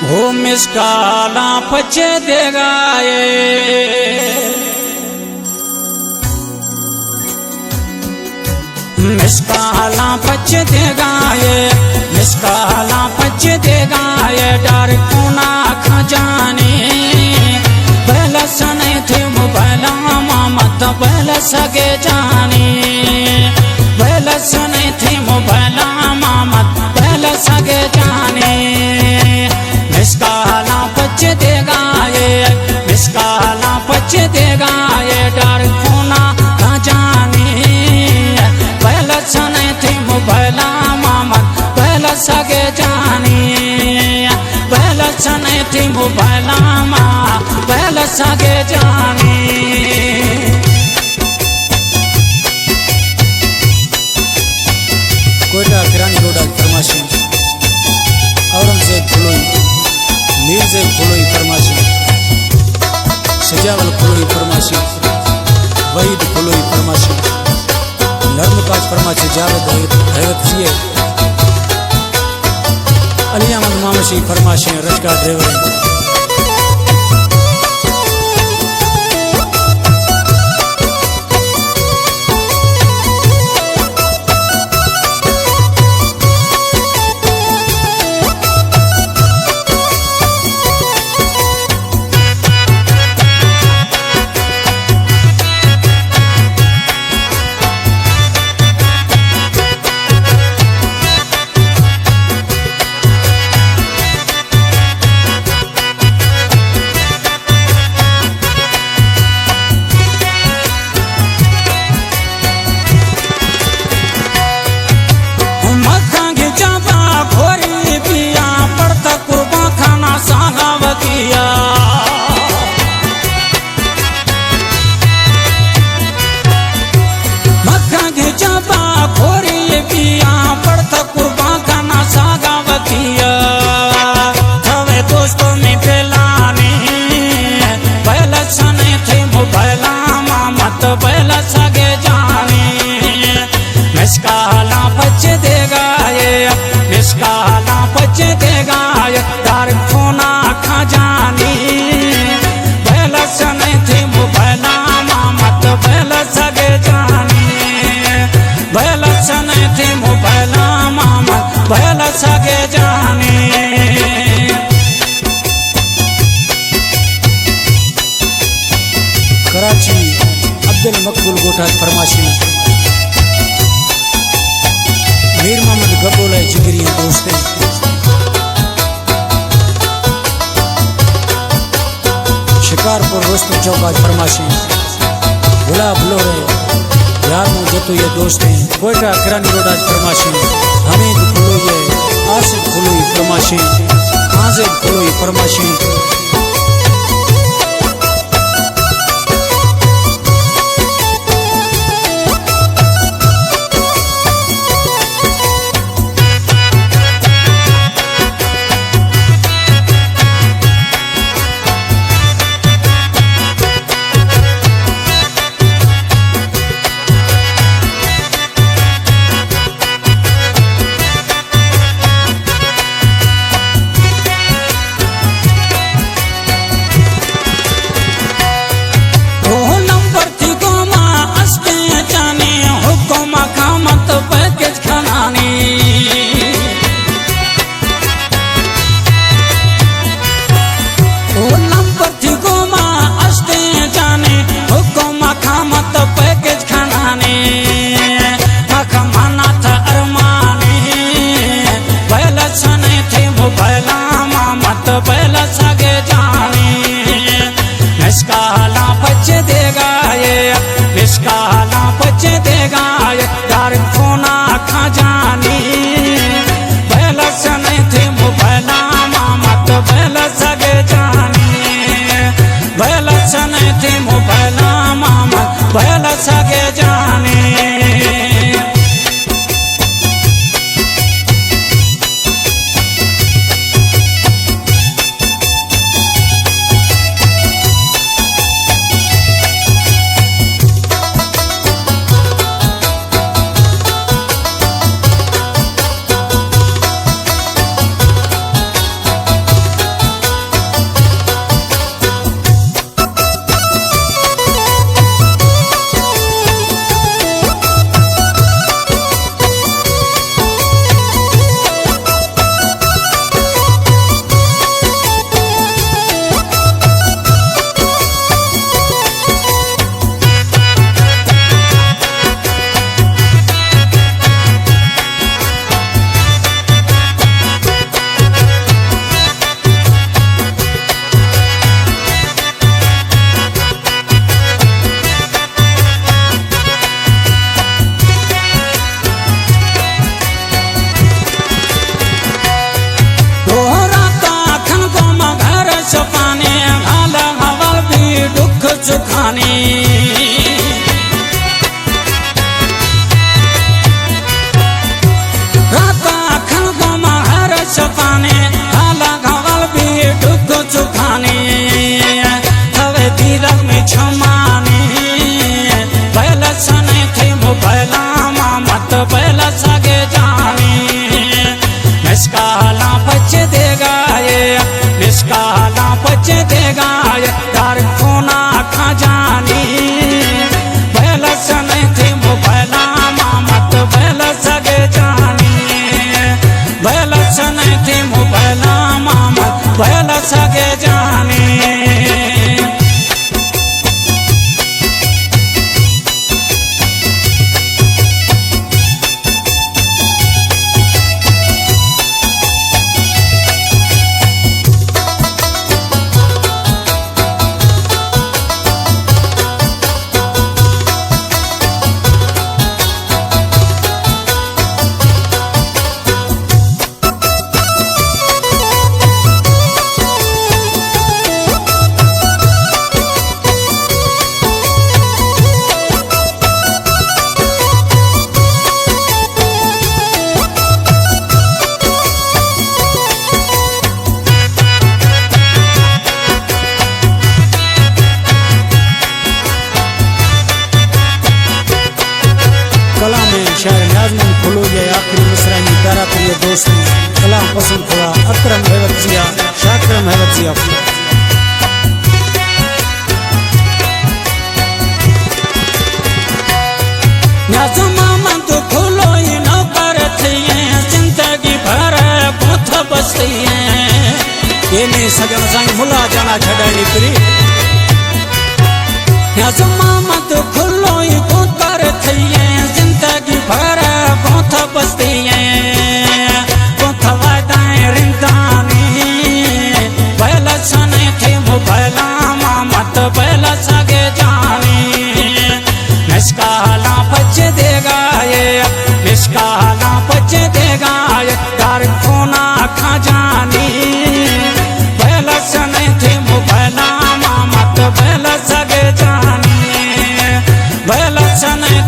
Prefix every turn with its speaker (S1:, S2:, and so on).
S1: वो मिसकाला पचे देगा ये मिसकाला पचे देगा ये मिसकाला पचे देगा ये डर कोना खजाने पहला सने थे पहला मत पहला सगे जाने पहला सने थे पहला मत पहला सगे जाने मिसकाला पचे देगा ये मिसकाला पचे देगा ये डर कोना खजाने पहला सने थे पहला मत पहला सगे जाने पहला सने थे पहला पहला सगे जाने कोयटा किरानी रोड फरमाशी औरंगजेब फुलोई मीरजेब फुलोई फरमाशी सजावल फुलोई फरमाशी वहीद फुलोई फरमाशी नर्मकाज फरमाशी जावेद हैवत सीए अली अहमद मामशी फरमाशी रशका ड्राइवर पहला सगे जाने मिसकाला पचे देगा ये मिसकाला पचे देगा ये तार खोना खजानी पहला सने थे पहला मत पहला सगे जाने पहला सने थे पहला मत पहला सगे जाने कराची अब्दुल मकबूल गोठा फरमाशी मीर मोहम्मद गबोल जिगरी दोस्ते शिकारपुर रोस्तम चौका फरमाशी गुलाब लोरे यार मुझे तो ये दोस्ते कोयटा किरानी रोड फरमाशी हमीद फुलोई आसिफ फुलोई फरमाशी आजिब फुलोई फरमाशी चुखानी राता खलगो महर छपाने हाला घावल भी ढुक चुखानी हवे दिलक में छमानी पहला सने थे मोबाइला मत पहला सगे जानी निष्काला बच्चे देगा ये निष्काला बच्चे देगा ये तार कोना खा जानी पहला सने थे मोबाइला मत पहला सगे जानी पहला सने थे मोबाइला मत पहला सगे जानी कला में शायर नाज़मीन खुलो ये आखिरी मिसरानी प्यारा प्रिय दोस्त कलाम पसंद हुआ अकरम हैवत जिया शाकरम हैवत जिया नाज़मामन तो खुलो ये नौकर थे जिंदगी भर कोथ बसती ये ने सजन संग मुला जाना छड़ानी प्री नाज़मामन तो खुलो ये कोतर थे जिंदगी भर कोथ बसती कोथ वादाएं रिंदानी पहला सने थे मोबाइला मत पहला सगे जानी निष्काला बच्चे देगा ये निष्काला बच्चे देगा ये तार कोना खा जानी पहला सने थे मोबाइला मत पहला सगे जानी पहला सने